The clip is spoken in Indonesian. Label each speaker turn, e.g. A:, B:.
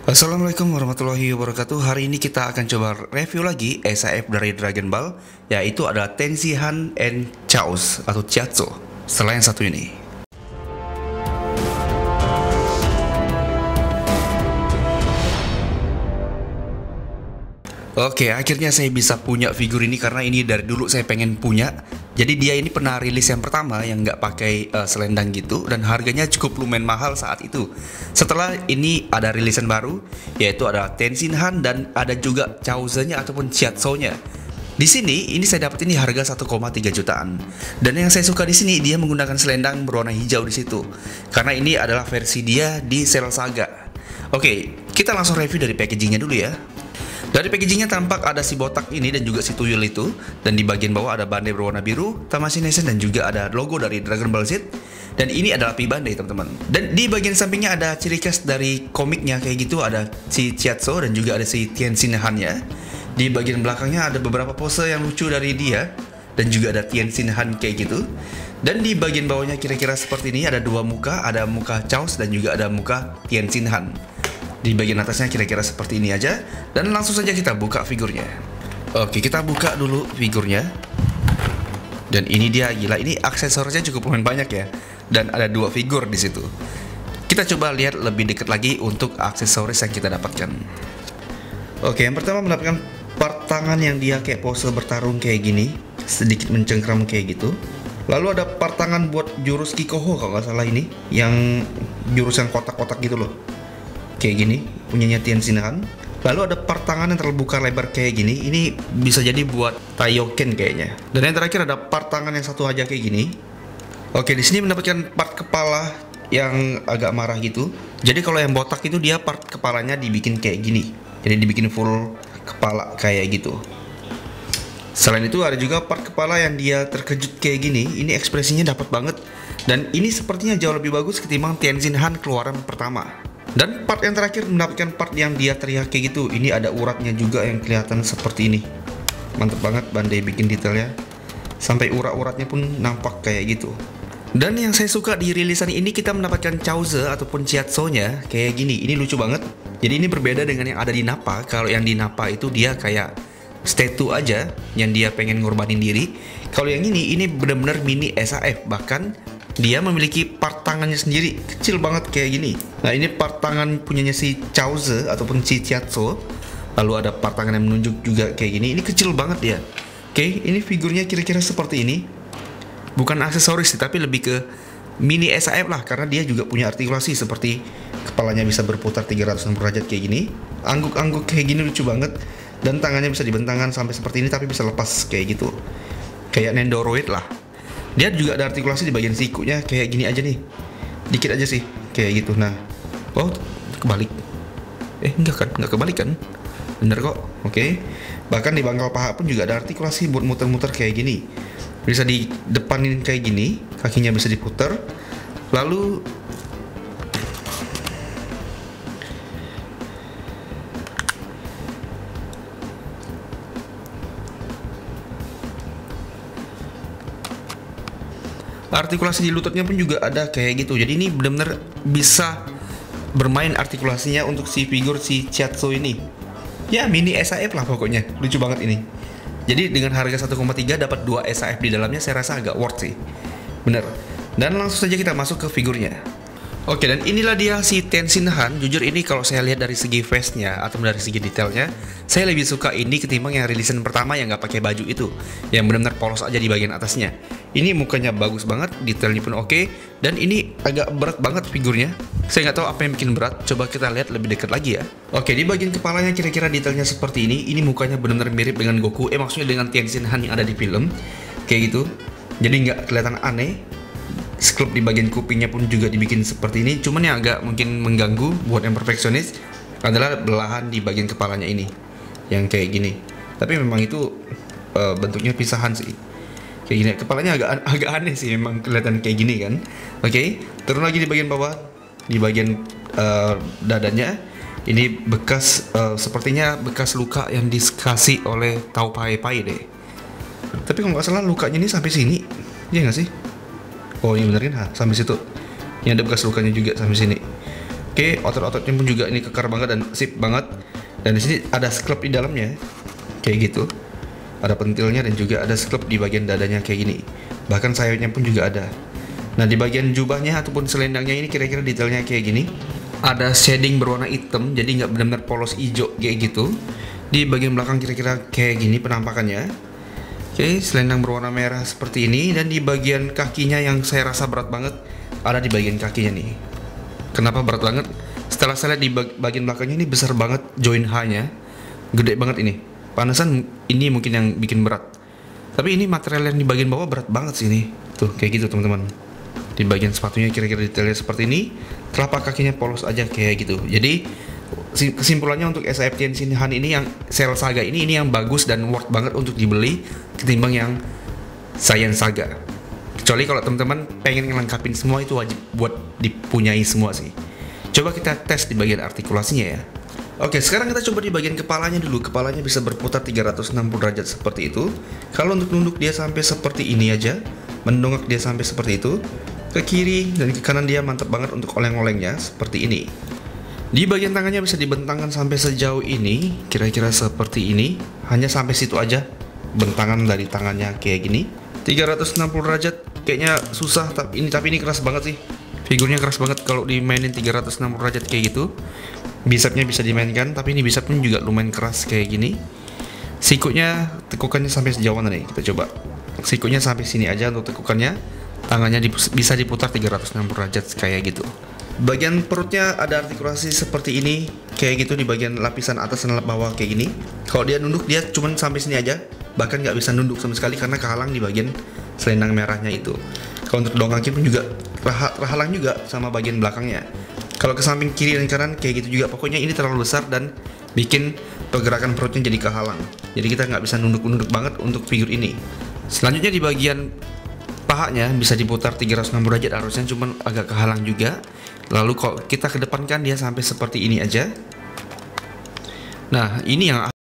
A: Assalamualaikum warahmatullahi wabarakatuh. Hari ini kita akan coba review lagi SAF dari Dragon Ball, yaitu ada Tenshinhan and Chaos atau Chiazo. Setelah yang satu ini. Oke, akhirnya saya bisa punya figur ini karena ini dari dulu saya pengen punya. Jadi dia ini pernah rilis yang pertama yang nggak pakai selendang gitu, dan harganya cukup lumayan mahal saat itu. Setelah ini ada rilisan baru, yaitu ada Tenshinhan dan ada juga Chaozu-nya ataupun Chiazo-nya. Di sini ini saya dapat ini harga 1,3 jutaan. Dan yang saya suka di sini dia menggunakan selendang berwarna hijau di situ. Karena ini adalah versi dia di Cell Saga. Oke, kita langsung review dari packagingnya dulu ya. Dari packagingnya tampak ada si botak ini dan juga si tuyul itu. Dan di bagian bawah ada bandai berwarna biru, Tamashii Nation, dan juga ada logo dari Dragon Ball Z. Dan ini adalah pi bandai teman-teman. Dan di bagian sampingnya ada ciri khas dari komiknya kayak gitu. Ada si Chiazo dan juga ada si Tenshinhan-nya. Di bagian belakangnya ada beberapa pose yang lucu dari dia. Dan juga ada Tenshinhan kayak gitu. Dan di bagian bawahnya kira-kira seperti ini, ada dua muka. Ada muka Chaos dan juga ada muka Tenshinhan. Di bagian atasnya kira-kira seperti ini aja. Dan langsung saja kita buka figurnya. Oke, kita buka dulu figurnya. Dan ini dia, gila, ini aksesorisnya cukup lumayan banyak ya. Dan ada dua figur di situ. Kita coba lihat lebih dekat lagi untuk aksesoris yang kita dapatkan. Oke, yang pertama mendapatkan part tangan yang dia kayak pose bertarung kayak gini, sedikit mencengkram kayak gitu. Lalu ada part tangan buat jurus Kikoho kalau nggak salah ini, yang jurus yang kotak-kotak gitu loh. Kayak gini, punyanya Tenshinhan. Lalu ada part tangan yang terbuka lebar kayak gini. Ini bisa jadi buat Taioken kayaknya. Dan yang terakhir ada part tangan yang satu aja kayak gini. Oke, di sini mendapatkan part kepala yang agak marah gitu. Jadi kalau yang botak itu dia part kepalanya dibikin kayak gini. Jadi dibikin full kepala kayak gitu. Selain itu ada juga part kepala yang dia terkejut kayak gini. Ini ekspresinya dapat banget. Dan ini sepertinya jauh lebih bagus ketimbang Tenshinhan keluaran pertama. Dan part yang terakhir mendapatkan part yang dia teriak kayak gitu. Ini ada uratnya juga yang kelihatan seperti ini. Mantep banget Bandai bikin detailnya. Sampai urat-uratnya pun nampak kayak gitu. Dan yang saya suka di rilisan ini kita mendapatkan Chaozu ataupun Chiazo-nya kayak gini. Ini lucu banget. Jadi ini berbeda dengan yang ada di Nappa. Kalau yang di Nappa itu dia kayak statue aja yang dia pengen ngorbanin diri. Kalau yang ini benar-benar mini SAF. Bahkan dia memiliki part tangannya sendiri, kecil banget kayak gini. Nah, ini part tangan punyanya si Chaozu ataupun si Chiazo. Lalu ada part tangan yang menunjuk juga kayak gini. Ini kecil banget ya. Oke, ini figurnya kira-kira seperti ini. Bukan aksesoris sih, tapi lebih ke mini SAF lah. Karena dia juga punya artikulasi seperti kepalanya bisa berputar 360 derajat kayak gini. Angguk-angguk kayak gini lucu banget. Dan tangannya bisa dibentangkan sampai seperti ini tapi bisa lepas kayak gitu. Kayak Nendoroid lah. Dia juga ada artikulasi di bagian sikunya kayak gini aja nih. Dikit aja sih, kayak gitu. Nah, oh, kebalik. Enggak kan? Enggak kebalik kan? Bener kok, oke. Bahkan di pangkal paha pun juga ada artikulasi buat muter-muter kayak gini. Bisa di depanin kayak gini, kakinya bisa diputer. Lalu artikulasi di lututnya pun juga ada kayak gitu. Jadi ini benar-benar bisa bermain artikulasinya untuk si figur si Chiazo ini. Ya mini SAF lah pokoknya. Lucu banget ini. Jadi dengan harga 1,3 dapat 2 SAF di dalamnya, saya rasa agak worth sih. Bener. Dan langsung saja kita masuk ke figurnya. Oke, dan inilah dia si Tenshinhan. Jujur ini kalau saya lihat dari segi face-nya atau dari segi detailnya, saya lebih suka ini ketimbang yang rilisan pertama yang nggak pakai baju itu, yang benar-benar polos aja di bagian atasnya. Ini mukanya bagus banget, detailnya pun oke, dan ini agak berat banget figurnya. Saya nggak tahu apa yang bikin berat. Coba kita lihat lebih dekat lagi ya. Oke, di bagian kepalanya kira-kira detailnya seperti ini. Ini mukanya benar-benar mirip dengan Goku. Maksudnya dengan Tenshinhan yang ada di film, kayak gitu. Jadi nggak kelihatan aneh. Sculpt di bagian kupingnya pun juga dibikin seperti ini. Cuman yang agak mungkin mengganggu buat yang perfeksionis adalah belahan di bagian kepalanya ini, yang kayak gini. Tapi memang itu bentuknya pisahan sih. Kayak gini, kepalanya agak aneh sih, memang kelihatan kayak gini kan. Oke, turun lagi di bagian bawah, di bagian dadanya. Ini bekas, sepertinya bekas luka yang dikasih oleh Tao Pai Pai deh. Tapi kalau nggak salah lukanya ini sampai sini, ya nggak sih? Oh iya bener kan, sampai situ. Ini ada bekas lukanya juga sampai sini. Oke, otot-ototnya pun juga ini kekar banget dan sip banget. Dan di sini ada sklep di dalamnya, kayak gitu. Ada pentilnya dan juga ada sklep di bagian dadanya kayak gini. Bahkan sayapnya pun juga ada. Nah, di bagian jubahnya ataupun selendangnya ini kira-kira detailnya kayak gini. Ada shading berwarna hitam, jadi nggak benar-benar polos hijau kayak gitu. Di bagian belakang kira-kira kayak gini penampakannya. Oke, selendang berwarna merah seperti ini. Dan di bagian kakinya yang saya rasa berat banget, ada di bagian kakinya nih. Kenapa berat banget? Setelah saya lihat di bagian belakangnya ini besar banget join H-nya. Gede banget ini. Panasan ini mungkin yang bikin berat. Tapi ini material yang di bagian bawah berat banget sih ini. Tuh, kayak gitu teman-teman. Di bagian sepatunya kira-kira detailnya seperti ini. Telapak kakinya polos aja kayak gitu. Jadi kesimpulannya untuk SAF Tianjin Han ini yang Sail Saga ini yang bagus dan worth banget untuk dibeli ketimbang yang Saiyan Saga. Kecuali kalau teman-teman pengen ngelengkapin semua, itu wajib buat dipunyai semua sih. Coba kita tes di bagian artikulasinya ya. Oke, sekarang kita coba di bagian kepalanya dulu. Kepalanya bisa berputar 360 derajat seperti itu. Kalau untuk nunduk dia sampai seperti ini aja, mendongak dia sampai seperti itu. Ke kiri dan ke kanan dia mantap banget untuk oleng-olengnya seperti ini. Di bagian tangannya bisa dibentangkan sampai sejauh ini, kira-kira seperti ini. Hanya sampai situ aja bentangan dari tangannya kayak gini. 360 derajat kayaknya susah, tapi ini keras banget sih. Figurnya keras banget kalau dimainin 360 derajat kayak gitu. Bicepnya bisa dimainkan, tapi ini bicep pun juga lumayan keras kayak gini. Sikutnya tekukannya sampai sejauh mana nih? Kita coba. Sikutnya sampai sini aja untuk tekukannya. Tangannya bisa diputar 360 derajat kayak gitu. Bagian perutnya ada artikulasi seperti ini, kayak gitu di bagian lapisan atas dan bawah kayak gini. Kalau dia nunduk dia cuman sampai sini aja, bahkan nggak bisa nunduk sama sekali karena kehalang di bagian selendang merahnya itu. Kalau untuk dongkaknya pun juga terhalang juga sama bagian belakangnya. Kalau ke samping kiri dan kanan kayak gitu juga. Pokoknya ini terlalu besar dan bikin pergerakan perutnya jadi kehalang. Jadi kita nggak bisa nunduk-nunduk banget untuk figur ini. Selanjutnya di bagian pahanya bisa diputar 360 derajat harusnya, cuman agak kehalang juga. Lalu kalau kita kedepankan dia sampai seperti ini aja. Nah, ini yang